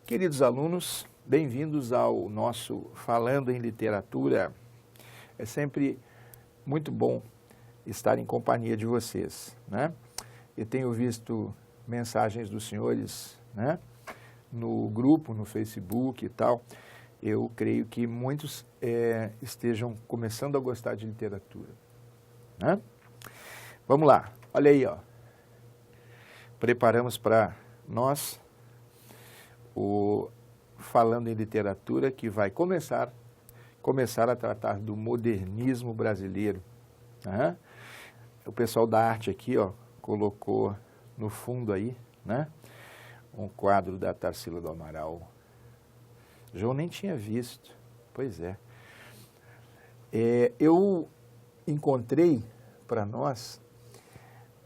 Queridos alunos, bem-vindos ao nosso Falando em Literatura. É sempre muito bom estar em companhia de vocês, né? Eu tenho visto mensagens dos senhores, né, no grupo, no Facebook e tal. Eu creio que muitos estejam começando a gostar de literatura, né? Vamos lá, olha aí, ó. Preparamos para nós o Falando em Literatura, que vai começar a tratar do modernismo brasileiro, né? O pessoal da arte aqui, ó, colocou no fundo aí, né, um quadro da Tarsila do Amaral. João nem tinha visto, pois é. Eu encontrei para nós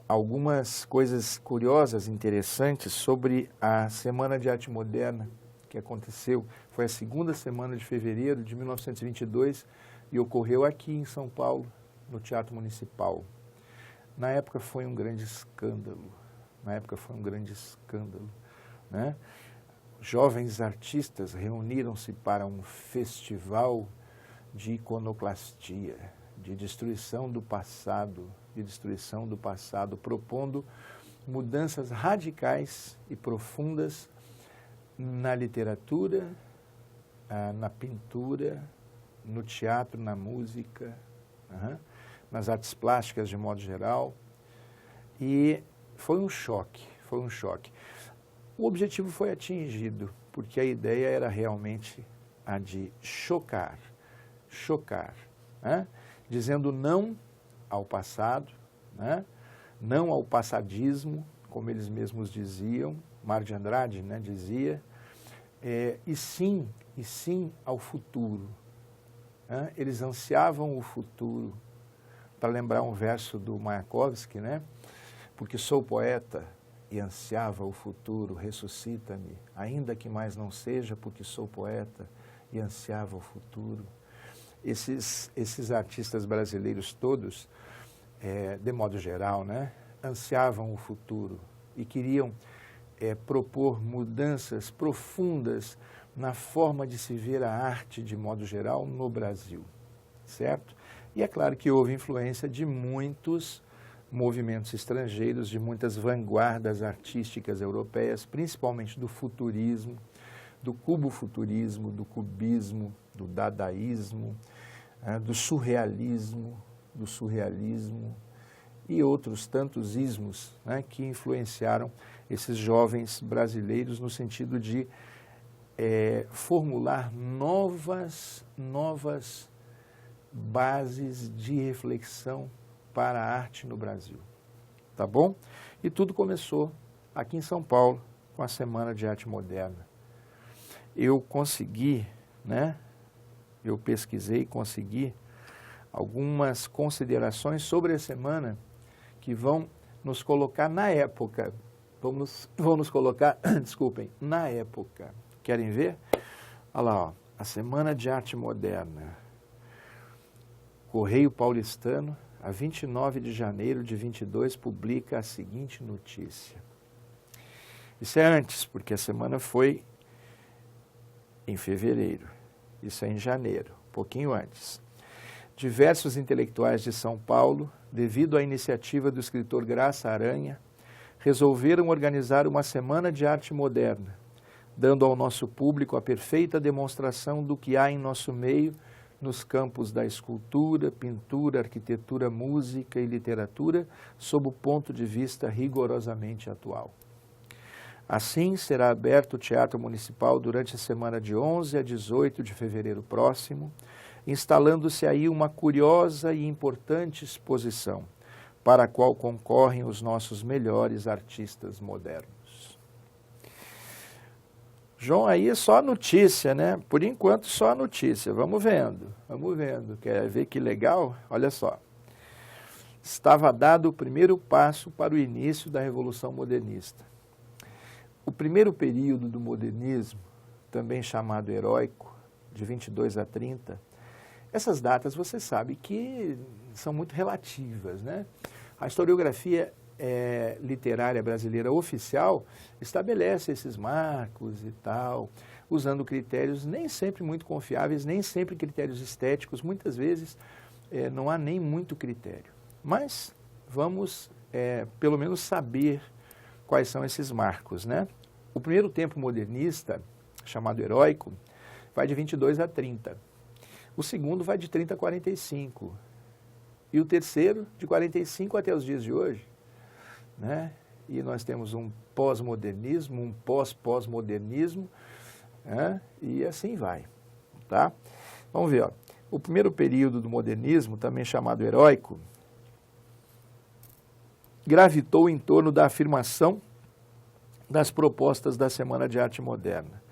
algumas coisas curiosas, interessantes sobre a Semana de Arte Moderna que aconteceu. Foi a segunda semana de fevereiro de 1922 e ocorreu aqui em São Paulo, no Teatro Municipal. Na época foi um grande escândalo, né? Jovens artistas reuniram-se para um festival de iconoclastia, de destruição do passado, propondo mudanças radicais e profundas na literatura, na pintura, no teatro, na música, nas artes plásticas de modo geral. E foi um choque. O objetivo foi atingido, porque a ideia era realmente a de chocar, né? Dizendo não ao passado, né? Não ao passadismo, como eles mesmos diziam, Mário de Andrade, né, dizia, e sim ao futuro, né? Eles ansiavam o futuro, para lembrar um verso do Mayakovsky, né? Porque sou poeta e ansiava o futuro, ressuscita-me, ainda que mais não seja, porque sou poeta e ansiava o futuro. Esses artistas brasileiros todos, de modo geral, né, ansiavam o futuro e queriam propor mudanças profundas na forma de se ver a arte de modo geral no Brasil, certo? E é claro que houve influência de muitos movimentos estrangeiros, de muitas vanguardas artísticas europeias, principalmente do futurismo, do cubofuturismo, do cubismo, do dadaísmo, do surrealismo e outros tantos ismos, né, que influenciaram esses jovens brasileiros no sentido de formular novas bases de reflexão para a arte no Brasil, tá bom? E tudo começou aqui em São Paulo com a Semana de Arte Moderna. Eu consegui, né, eu pesquisei e consegui algumas considerações sobre a semana que vão nos colocar na época, vão nos colocar, desculpem, na época. Querem ver? Olha lá, ó, a Semana de Arte Moderna. Correio Paulistano, a 29 de janeiro de 22, publica a seguinte notícia. Isso é antes, porque a semana foi em fevereiro. Isso é em janeiro, um pouquinho antes. Diversos intelectuais de São Paulo, devido à iniciativa do escritor Graça Aranha, resolveram organizar uma Semana de Arte Moderna, dando ao nosso público a perfeita demonstração do que há em nosso meio nos campos da escultura, pintura, arquitetura, música e literatura, sob o ponto de vista rigorosamente atual. Assim, será aberto o Teatro Municipal durante a semana de 11 a 18 de fevereiro próximo, instalando-se aí uma curiosa e importante exposição, para a qual concorrem os nossos melhores artistas modernos. João, aí é só notícia, né? Por enquanto, só notícia. Vamos vendo. Quer ver que legal? Olha só. Estava dado o primeiro passo para o início da Revolução Modernista. O primeiro período do modernismo, também chamado heróico, de 22 a 30, essas datas você sabe que são muito relativas, né? A historiografia literária brasileira oficial estabelece esses marcos e tal, usando critérios nem sempre muito confiáveis, nem sempre critérios estéticos, muitas vezes não há nem muito critério. Mas vamos, pelo menos, saber quais são esses marcos, né? O primeiro tempo modernista, chamado heróico, vai de 22 a 30. O segundo vai de 30 a 45. E o terceiro, de 45 até os dias de hoje, né? E nós temos um pós-modernismo, um pós-pós-modernismo, né? E assim vai, tá? Vamos ver, ó. O primeiro período do modernismo, também chamado heróico, gravitou em torno da afirmação das propostas da Semana de Arte Moderna.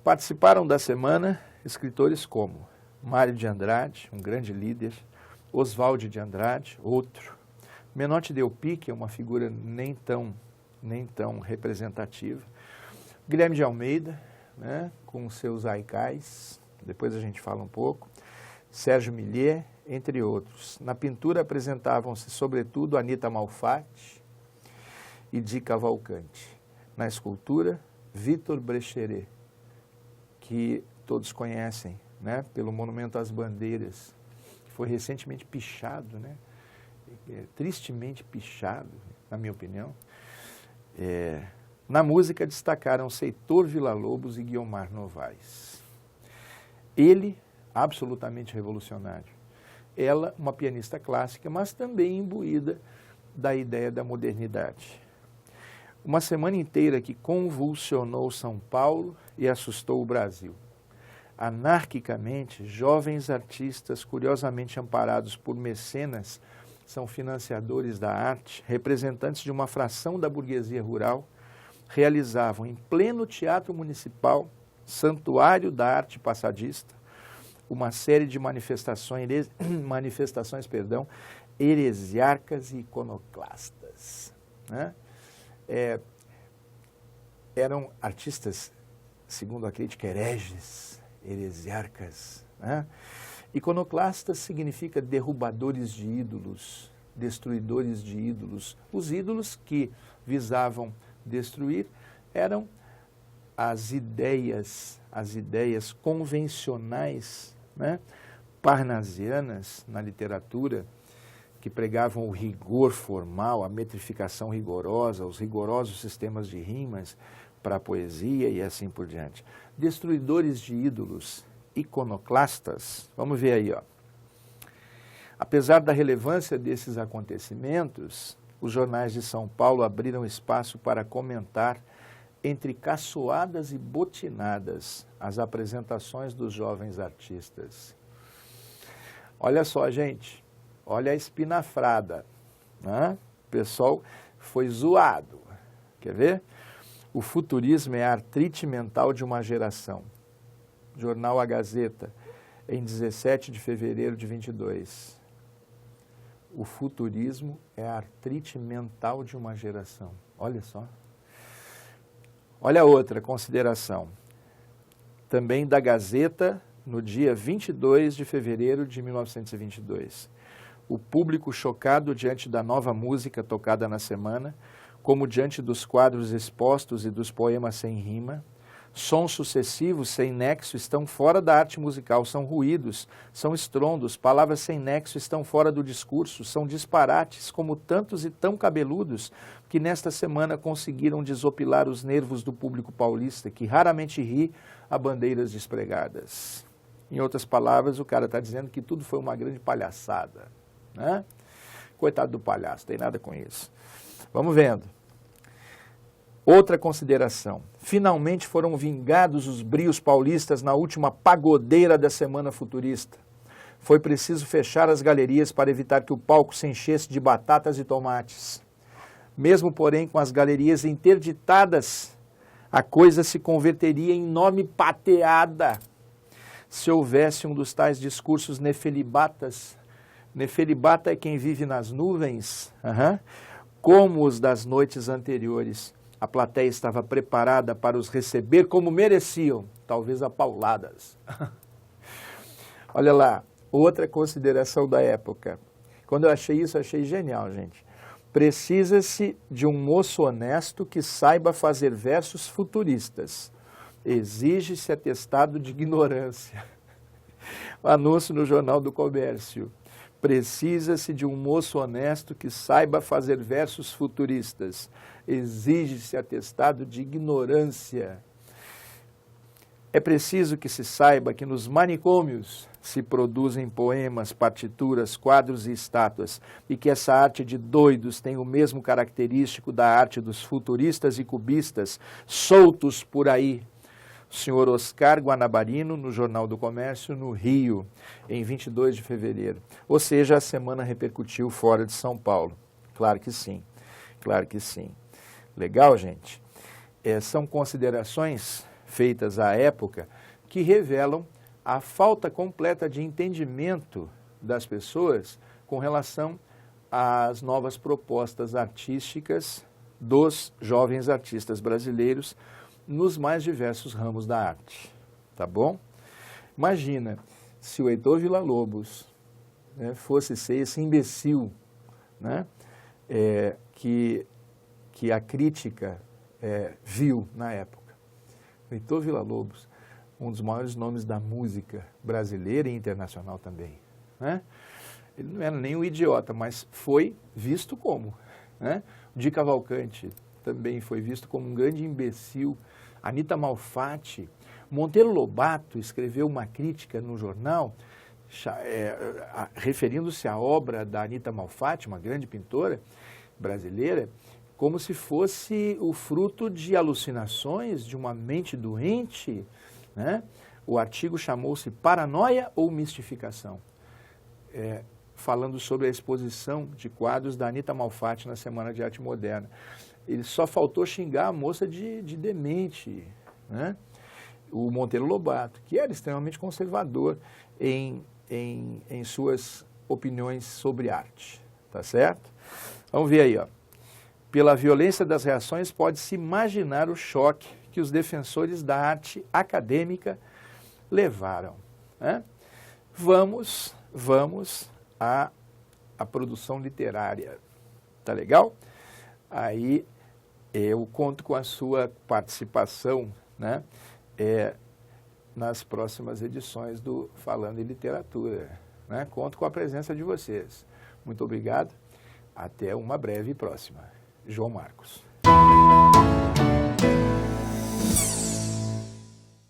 Participaram da semana escritores como Mário de Andrade, um grande líder, Oswald de Andrade, outro, Menotti Delpy, que é uma figura nem tão representativa, Guilherme de Almeida, né, com seus haikais, depois a gente fala um pouco, Sérgio Milliet, entre outros. Na pintura apresentavam-se, sobretudo, Anita Malfatti e Di Cavalcanti. Na escultura, Vitor Brecheret, que todos conhecem, né, pelo Monumento às Bandeiras, que foi recentemente pichado, né, tristemente pichado, na minha opinião. Na música destacaram-se Heitor Villa-Lobos e Guiomar Novaes. Ele, absolutamente revolucionário. Ela, uma pianista clássica, mas também imbuída da ideia da modernidade. Uma semana inteira que convulsionou São Paulo e assustou o Brasil. Anarquicamente, jovens artistas, curiosamente amparados por mecenas, são financiadores da arte, representantes de uma fração da burguesia rural, realizavam em pleno Teatro Municipal, Santuário da Arte Passadista, uma série de manifestações heresiarcas e iconoclastas, né? Eram artistas, segundo a crítica, hereges, heresiarcas, né? Iconoclastas significa derrubadores de ídolos, destruidores de ídolos. Os ídolos que visavam destruir eram as ideias convencionais, né, parnasianas na literatura, que pregavam o rigor formal, a metrificação rigorosa, os rigorosos sistemas de rimas para a poesia e assim por diante. Destruidores de ídolos, iconoclastas, vamos ver aí, ó. Apesar da relevância desses acontecimentos, os jornais de São Paulo abriram espaço para comentar, entre caçoadas e botinadas, as apresentações dos jovens artistas. Olha só, gente, olha a espinafrada, né? O pessoal foi zoado. Quer ver? O futurismo é a artrite mental de uma geração. Jornal A Gazeta, em 17 de fevereiro de 22. O futurismo é a artrite mental de uma geração. Olha só. Olha outra consideração. Também da Gazeta, no dia 22 de fevereiro de 1922. O público chocado diante da nova música tocada na semana, como diante dos quadros expostos e dos poemas sem rima, sons sucessivos sem nexo estão fora da arte musical, são ruídos, são estrondos, palavras sem nexo estão fora do discurso, são disparates como tantos e tão cabeludos que nesta semana conseguiram desopilar os nervos do público paulista, que raramente ri a bandeiras despregadas. Em outras palavras, o cara está dizendo que tudo foi uma grande palhaçada, né? Coitado do palhaço, tem nada com isso. Vamos vendo. Outra consideração. Finalmente foram vingados os brios paulistas na última pagodeira da Semana Futurista. Foi preciso fechar as galerias para evitar que o palco se enchesse de batatas e tomates. Mesmo, porém, com as galerias interditadas, a coisa se converteria em enorme pateada se houvesse um dos tais discursos nefelibatas. Nefelibata é quem vive nas nuvens, como os das noites anteriores. A plateia estava preparada para os receber como mereciam, talvez a pauladas. Olha lá, outra consideração da época. Quando eu achei isso, eu achei genial, gente. Precisa-se de um moço honesto que saiba fazer versos futuristas. Exige-se atestado de ignorância. Anúncio no Jornal do Comércio. Precisa-se de um moço honesto que saiba fazer versos futuristas. Exige-se atestado de ignorância. É preciso que se saiba que nos manicômios se produzem poemas, partituras, quadros e estátuas, e que essa arte de doidos tem o mesmo característico da arte dos futuristas e cubistas, soltos por aí. Senhor Oscar Guanabarino, no Jornal do Comércio, no Rio, em 22 de fevereiro. Ou seja, a semana repercutiu fora de São Paulo. Claro que sim, claro que sim. Legal, gente? São considerações feitas à época que revelam a falta completa de entendimento das pessoas com relação às novas propostas artísticas dos jovens artistas brasileiros nos mais diversos ramos da arte, tá bom? Imagina se o Heitor Villa-Lobos, né, fosse ser esse imbecil, né, que a crítica viu na época. O Heitor Villa-Lobos, um dos maiores nomes da música brasileira e internacional também, né? Ele não era nem um idiota, mas foi visto como, né? O Di Cavalcanti também foi visto como um grande imbecil. Anita Malfatti, Monteiro Lobato escreveu uma crítica no jornal, referindo-se à obra da Anita Malfatti, uma grande pintora brasileira, como se fosse o fruto de alucinações de uma mente doente, né? O artigo chamou-se Paranoia ou Mistificação, falando sobre a exposição de quadros da Anita Malfatti na Semana de Arte Moderna. Ele só faltou xingar a moça de demente, né? O Monteiro Lobato, que era extremamente conservador em suas opiniões sobre arte, tá certo? Vamos ver aí, ó. Pela violência das reações pode-se imaginar o choque que os defensores da arte acadêmica levaram, né? Vamos à produção literária, tá legal? Aí eu conto com a sua participação, né, nas próximas edições do Falando em Literatura, né? Conto com a presença de vocês. Muito obrigado. Até uma breve próxima. João Marcos.